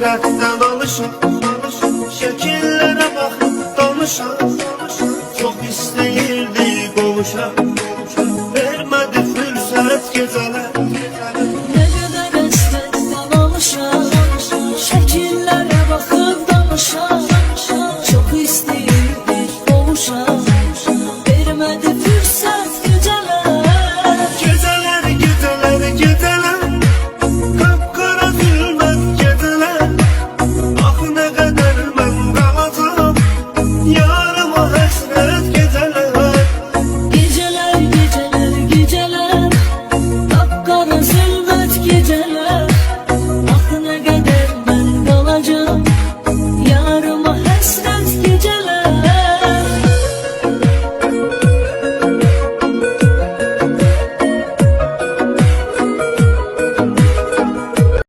Həsrətdən alışıb şəkillərə baxıb danışam. Çox istəyirdi qovuşam, vermədi fürsət gecələr.